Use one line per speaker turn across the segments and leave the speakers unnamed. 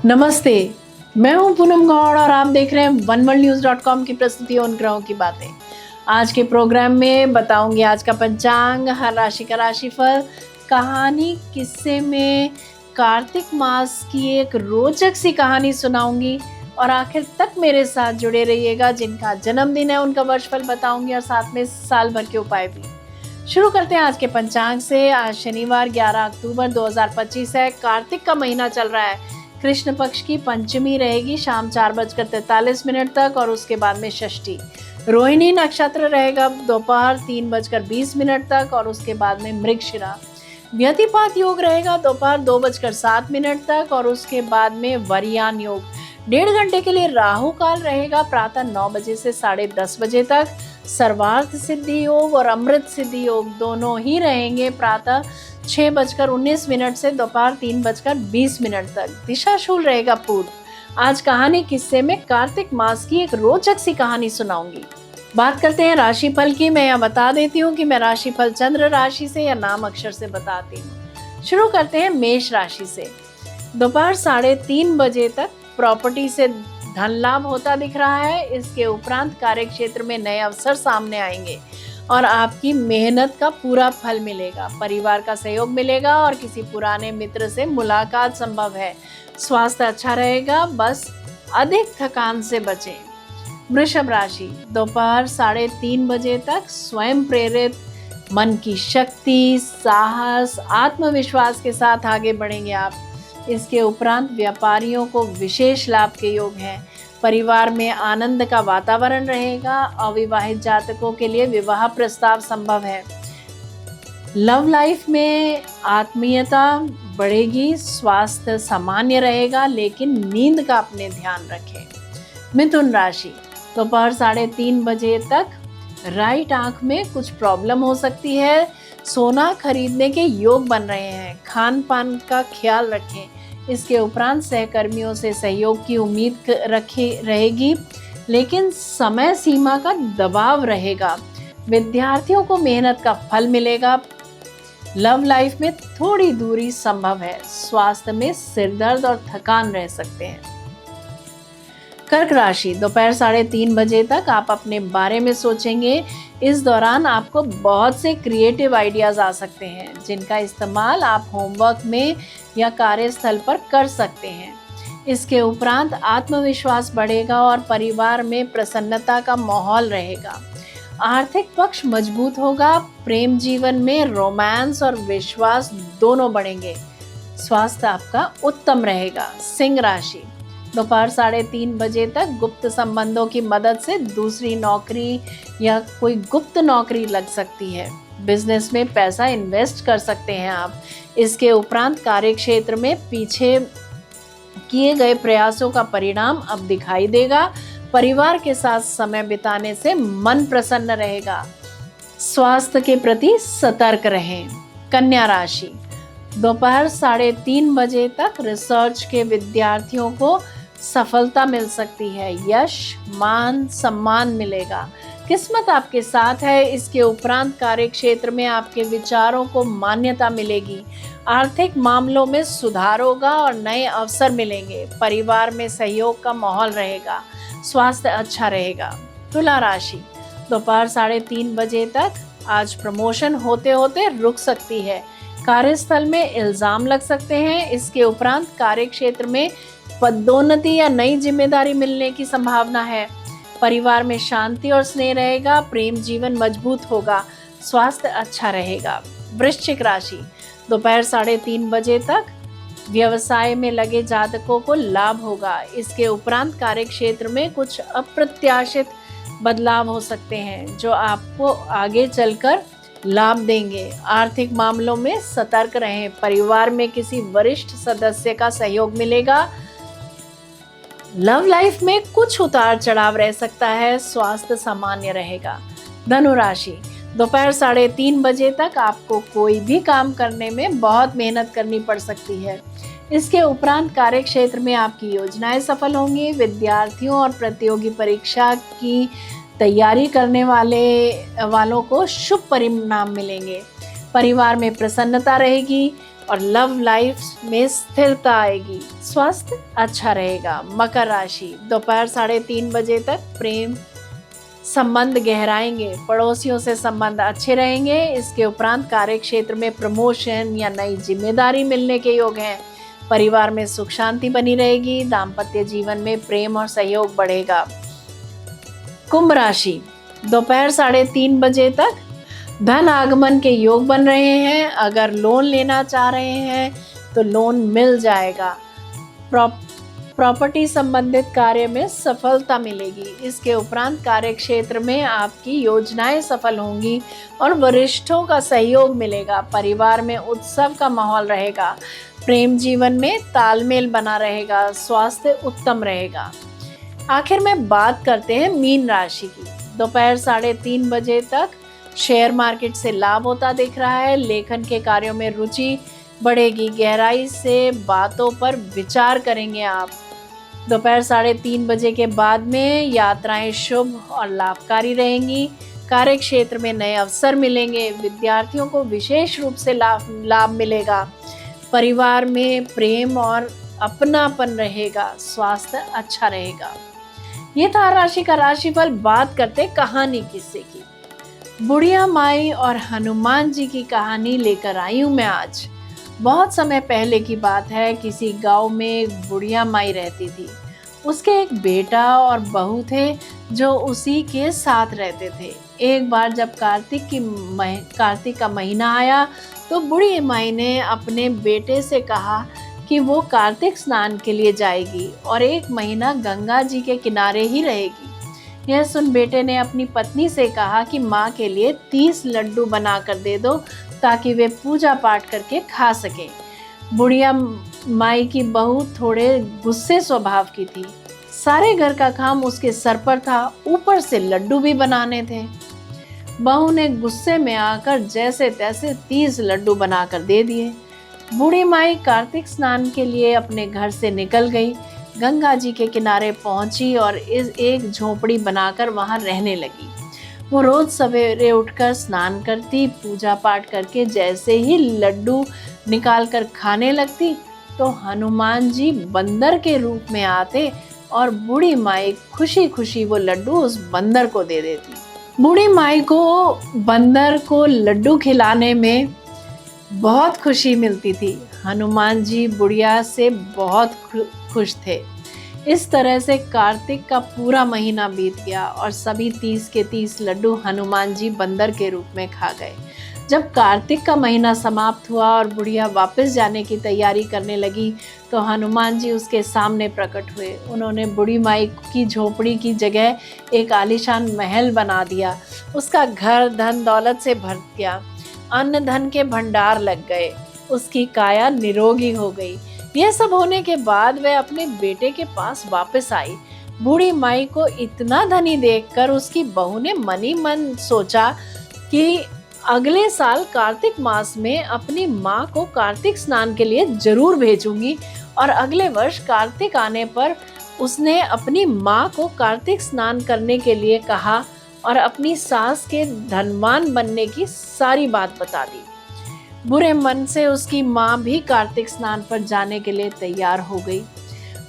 नमस्ते, मैं हूं पूनम गौड़ और आप देख रहे हैं oneworldnews.com की प्रस्तुति उन ग्रहों की बातें। आज के प्रोग्राम में बताऊंगी आज का पंचांग, हर राशि का राशिफल, कहानी, किस्से में कार्तिक मास की एक रोचक सी कहानी सुनाऊंगी और आखिर तक मेरे साथ जुड़े रहिएगा। जिनका जन्मदिन है उनका वर्षफल बताऊंगी और साथ में साल भर के उपाय भी। शुरू करते हैं आज के पंचांग से। आज शनिवार 11 अक्टूबर 2025 है। कार्तिक का महीना चल रहा है। कृष्ण पक्ष की पंचमी रहेगी शाम 4:43 तक और उसके बाद में षष्ठी। रोहिणी नक्षत्र रहेगा दोपहर 3:20 तक और उसके बाद में मृगशिरा। व्यतिपात योग रहेगा दोपहर 2:07 तक और उसके बाद में वरियान योग। 1.5 घंटे के लिए राहु काल रहेगा प्रातः 9 बजे से 10:30 बजे तक। सर्वार्थ सिद्धि योग और अमृत सिद्धि योग दोनों ही रहेंगे प्रातः 6:19 से दोपहर 3:20 तक। दिशाशूल रहेगा पूर्व। आज कहानी किस्से में कार्तिक मास की एक रोचक सी कहानी सुनाऊंगी। बात करते हैं राशिफल की। मैं यहाँ बता देती हूँ कि मैं राशिफल चंद्र राशि से या नाम अक्षर से बताती हूँ। शुरू करते हैं मेष राशि से। दोपहर 3:30 बजे तक प्रॉपर्टी से धन लाभ होता दिख रहा है। इसके उपरांत कार्य क्षेत्र में नए अवसर सामने आएंगे और आपकी मेहनत का पूरा फल मिलेगा। परिवार का सहयोग मिलेगा और किसी पुराने मित्र से मुलाकात संभव है। स्वास्थ्य अच्छा रहेगा, बस अधिक थकान से बचें। वृषभ राशि। दोपहर 3:30 बजे तक स्वयं प्रेरित मन की शक्ति, साहस, आत्मविश्वास के साथ आगे बढ़ेंगे आप। इसके उपरांत व्यापारियों को विशेष लाभ के योग हैं। परिवार में आनंद का वातावरण रहेगा। अविवाहित जातकों के लिए विवाह प्रस्ताव संभव है। लव लाइफ में आत्मीयता बढ़ेगी। स्वास्थ्य सामान्य रहेगा लेकिन नींद का अपने ध्यान रखें। मिथुन राशि। दोपहर 3:30 बजे तक राइट आंख में कुछ प्रॉब्लम हो सकती है। सोना खरीदने के योग बन रहे हैं। खान पान का ख्याल रखें। इसके उपरांत सहकर्मियों से सहयोग की उम्मीद रहेगी लेकिन समय सीमा का दबाव रहेगा। विद्यार्थियों को मेहनत का फल मिलेगा। लव लाइफ में थोड़ी दूरी संभव है। स्वास्थ्य में सिरदर्द और थकान रह सकते हैं। कर्क राशि। दोपहर 3:30 बजे तक आप अपने बारे में सोचेंगे। इस दौरान आपको बहुत से क्रिएटिव आइडियाज आ सकते हैं जिनका इस्तेमाल आप होमवर्क में या कार्यस्थल पर कर सकते हैं। इसके उपरांत आत्मविश्वास बढ़ेगा और परिवार में प्रसन्नता का माहौल रहेगा। आर्थिक पक्ष मजबूत होगा। प्रेम जीवन में रोमांस और विश्वास दोनों बढ़ेंगे। स्वास्थ्य आपका उत्तम रहेगा। सिंह राशि। दोपहर 3:30 बजे तक गुप्त संबंधों की मदद से दूसरी नौकरी या कोई गुप्त नौकरी लग सकती है। बिजनेस में पैसा इन्वेस्ट कर सकते हैं आप। इसके उपरांत कार्य क्षेत्र में पीछे किए गए प्रयासों का परिणाम अब दिखाई देगा। परिवार के साथ समय बिताने से मन प्रसन्न रहेगा। स्वास्थ्य के प्रति सतर्क रहें। कन्या राशि। दोपहर 3:30 बजे तक रिसर्च के विद्यार्थियों को सफलता मिल सकती है। यश, मान, सम्मान मिलेगा। किस्मत आपके साथ है। इसके उपरांत कार्य क्षेत्र में आपके विचारों को मान्यता मिलेगी। आर्थिक मामलों में सुधार होगा और नए अवसर मिलेंगे। परिवार में सहयोग का माहौल रहेगा। स्वास्थ्य अच्छा रहेगा। तुला राशि। दोपहर 3:30 बजे तक आज प्रमोशन होते होते रुक सकती है। कार्यस्थल में इल्जाम लग सकते हैं। इसके उपरांत कार्य क्षेत्र में पदोन्नति या नई जिम्मेदारी मिलने की संभावना है। परिवार में शांति और स्नेह रहेगा। प्रेम जीवन मजबूत होगा। स्वास्थ्य अच्छा रहेगा। वृश्चिक राशि। दोपहर 3:30 बजे तक व्यवसाय में लगे जातकों को लाभ होगा। इसके उपरांत कार्य क्षेत्र में कुछ अप्रत्याशित बदलाव हो सकते हैं जो आपको आगे चलकर लाभ देंगे। आर्थिक मामलों में सतर्क रहें। परिवार में किसी वरिष्ठ सदस्य का सहयोग मिलेगा। लव लाइफ में कुछ उतार चढ़ाव रह सकता है। स्वास्थ्य सामान्य रहेगा। धनु राशि। दोपहर 3:30 बजे तक आपको कोई भी काम करने में बहुत मेहनत करनी पड़ सकती है। इसके उपरांत कार्य क्षेत्र में आपकी योजनाएं सफल होंगी। विद्यार्थियों और प्रतियोगी परीक्षा की तैयारी करने वालों को शुभ परिणाम मिलेंगे। परिवार में प्रसन्नता रहेगी और लव लाइफ में स्थिरता आएगी। स्वास्थ्य अच्छा रहेगा। मकर राशि, दोपहर 3:30 बजे तक प्रेम संबंध गहराएंगे, पड़ोसियों से संबंध अच्छे रहेंगे। इसके उपरांत कार्य क्षेत्र में प्रमोशन या नई जिम्मेदारी मिलने के योग हैं। परिवार में सुख शांति बनी रहेगी। दाम्पत्य जीवन में प्रेम और सहयोग बढ़ेगा। कुंभ राशि, दोपहर 3:30 बजे तक धन आगमन के योग बन रहे हैं। अगर लोन लेना चाह रहे हैं तो लोन मिल जाएगा। प्रॉपर्टी संबंधित कार्य में सफलता मिलेगी। इसके उपरांत कार्य क्षेत्र में आपकी योजनाएं सफल होंगी और वरिष्ठों का सहयोग मिलेगा। परिवार में उत्सव का माहौल रहेगा। प्रेम जीवन में तालमेल बना रहेगा। स्वास्थ्य उत्तम रहेगा। आखिर में बात करते हैं मीन राशि की। दोपहर 3:30 बजे तक शेयर मार्केट से लाभ होता दिख रहा है। लेखन के कार्यों में रुचि बढ़ेगी। गहराई से बातों पर विचार करेंगे आप। दोपहर 3:30 बजे के बाद में यात्राएं शुभ और लाभकारी रहेंगी। कार्य क्षेत्र में नए अवसर मिलेंगे। विद्यार्थियों को विशेष रूप से लाभ मिलेगा। परिवार में प्रेम और अपनापन रहेगा। स्वास्थ्य अच्छा रहेगा। ये था राशि का राशिफल। बात करते कहानी किस्से की। बुढ़िया माई और हनुमान जी की कहानी लेकर आई हूँ मैं आज। बहुत समय पहले की बात है। किसी गांव में एक बुढ़िया माई रहती थी। उसके एक बेटा और बहू थे जो उसी के साथ रहते थे। एक बार जब कार्तिक का महीना आया तो बूढ़ी माई ने अपने बेटे से कहा कि वो कार्तिक स्नान के लिए जाएगी और 1 महीना गंगा जी के किनारे ही रहेगी। यह सुन बेटे ने अपनी पत्नी से कहा कि माँ के लिए 30 लड्डू बना कर दे दो ताकि वे पूजा पाठ करके खा सकें। बुढ़िया माई की बहू थोड़े गुस्से स्वभाव की थी। सारे घर का काम उसके सर पर था, ऊपर से लड्डू भी बनाने थे। बहू ने गुस्से में आकर जैसे तैसे 30 लड्डू बनाकर दे दिए। बूढ़ी माई कार्तिक स्नान के लिए अपने घर से निकल गई। गंगा जी के किनारे पहुंची और एक झोपड़ी बनाकर वहां रहने लगी। वो रोज सवेरे उठकर स्नान करती, पूजा पाठ करके जैसे ही लड्डू निकाल कर खाने लगती तो हनुमान जी बंदर के रूप में आते और बूढ़ी माई खुशी खुशी वो लड्डू उस बंदर को दे देती। बूढ़ी माई को बंदर को लड्डू खिलाने में बहुत खुशी मिलती थी। हनुमान जी बुढ़िया से बहुत खुश थे। इस तरह से कार्तिक का पूरा महीना बीत गया और सभी 30 के 30 लड्डू हनुमान जी बंदर के रूप में खा गए। जब कार्तिक का महीना समाप्त हुआ और बुढ़िया वापस जाने की तैयारी करने लगी तो हनुमान जी उसके सामने प्रकट हुए। उन्होंने बूढ़ी माई की झोपड़ी की जगह एक आलीशान महल बना दिया। उसका घर धन दौलत से भर गया। अन्न धन के भंडार लग गए। उसकी काया निरोगी हो गई। यह सब होने के बाद वह अपने बेटे के पास वापस आई। बूढ़ी माई को इतना धनी देखकर उसकी बहू ने मन ही मन सोचा कि अगले साल कार्तिक मास में अपनी माँ को कार्तिक स्नान के लिए जरूर भेजूंगी और अगले वर्ष कार्तिक आने पर उसने अपनी माँ को कार्तिक स्नान करने के लिए कहा और अपनी सास के धनवान बनने की सारी बात बता दी। बुरे मन से उसकी माँ भी कार्तिक स्नान पर जाने के लिए तैयार हो गई।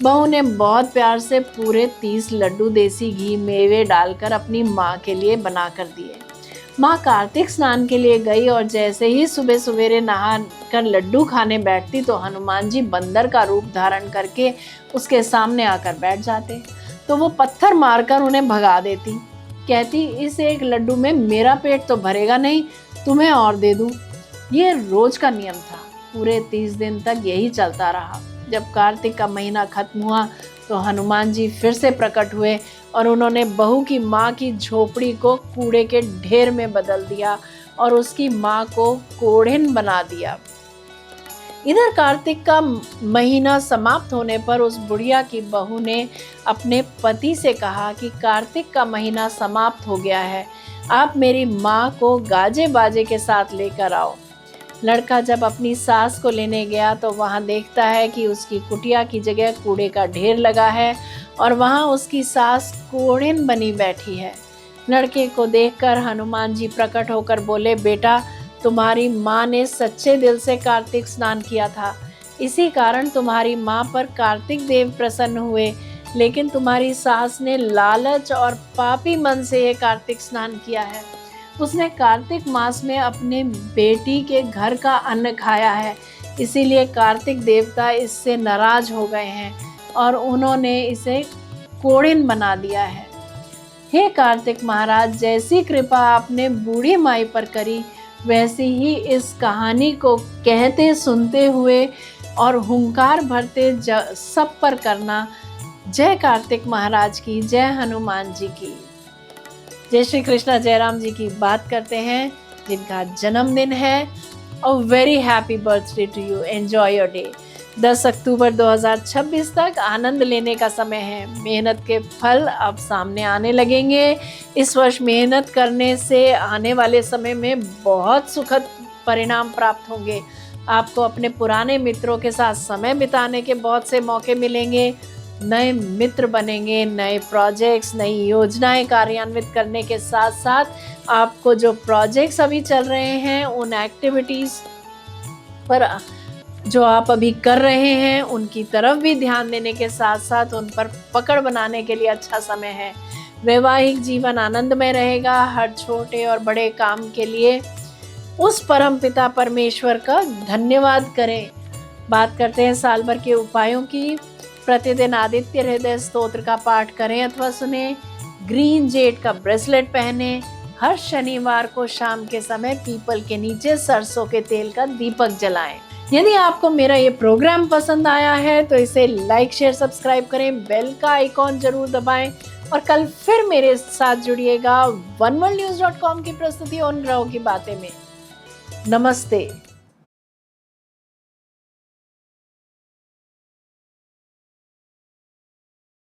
बहू ने बहुत प्यार से पूरे 30 लड्डू देसी घी मेवे डालकर अपनी माँ के लिए बना कर दिए। माँ कार्तिक स्नान के लिए गई और जैसे ही सुबह सवेरे नहा कर लड्डू खाने बैठती तो हनुमान जी बंदर का रूप धारण करके उसके सामने आकर बैठ जाते तो वो पत्थर मारकर उन्हें भगा देती। कहती, इस एक लड्डू में मेरा पेट तो भरेगा नहीं, तुम्हें और दे दूं। ये रोज का नियम था। पूरे 30 दिन तक यही चलता रहा। जब कार्तिक का महीना खत्म हुआ तो हनुमान जी फिर से प्रकट हुए और उन्होंने बहू की माँ की झोपड़ी को कूड़े के ढेर में बदल दिया और उसकी माँ को कोढ़िन बना दिया। इधर कार्तिक का महीना समाप्त होने पर उस बुढ़िया की बहू ने अपने पति से कहा कि कार्तिक का महीना समाप्त हो गया है, आप मेरी माँ को गाजे बाजे के साथ लेकर आओ। लड़का जब अपनी सास को लेने गया तो वहाँ देखता है कि उसकी कुटिया की जगह कूड़े का ढेर लगा है और वहाँ उसकी सास कोढ़िन बनी बैठी है। लड़के को देखकर हनुमान जी प्रकट होकर बोले, बेटा तुम्हारी माँ ने सच्चे दिल से कार्तिक स्नान किया था, इसी कारण तुम्हारी माँ पर कार्तिक देव प्रसन्न हुए। लेकिन तुम्हारी सास ने लालच और पापी मन से ये कार्तिक स्नान किया है। उसने कार्तिक मास में अपने बेटी के घर का अन्न खाया है, इसीलिए कार्तिक देवता इससे नाराज हो गए हैं और उन्होंने इसे कोढ़िन बना दिया है। हे कार्तिक महाराज, जैसी कृपा आपने बूढ़ी माई पर करी, वैसी ही इस कहानी को कहते सुनते हुए और हुंकार भरते सब पर करना। जय कार्तिक महाराज की, जय हनुमान जी की। जय श्री कृष्णा जयराम जी की बात करते हैं जिनका जन्मदिन है। A very happy birthday to you, enjoy your day. 10 अक्टूबर 2026 तक आनंद लेने का समय है। मेहनत के फल अब सामने आने लगेंगे। इस वर्ष मेहनत करने से आने वाले समय में बहुत सुखद परिणाम प्राप्त होंगे। आपको अपने पुराने मित्रों के साथ समय बिताने के बहुत से मौके मिलेंगे। नए मित्र बनेंगे, नए प्रोजेक्ट्स, नई योजनाएं कार्यान्वित करने के साथ साथ आपको जो प्रोजेक्ट्स अभी चल रहे हैं उन एक्टिविटीज़ पर जो आप अभी कर रहे हैं उनकी तरफ भी ध्यान देने के साथ साथ उन पर पकड़ बनाने के लिए अच्छा समय है। वैवाहिक जीवन आनंदमय रहेगा। हर छोटे और बड़े काम के लिए उस परमपिता परमेश्वर का धन्यवाद करें। बात करते हैं साल भर के उपायों की। प्रतिदिन आदित्य हृदय स्तोत्र का पाठ करें अथवा सुने। ग्रीन जेड का ब्रेसलेट पहने। हर शनिवार को शाम के समय पीपल के नीचे सरसों के तेल का दीपक जलाएं। यदि आपको मेरा ये प्रोग्राम पसंद आया है तो इसे लाइक शेयर सब्सक्राइब करें, बेल का आइकॉन जरूर दबाएं और कल फिर मेरे साथ जुड़िएगा oneworldnews.com की प्रस्तुति उन ग्रहों की बातें में। नमस्ते।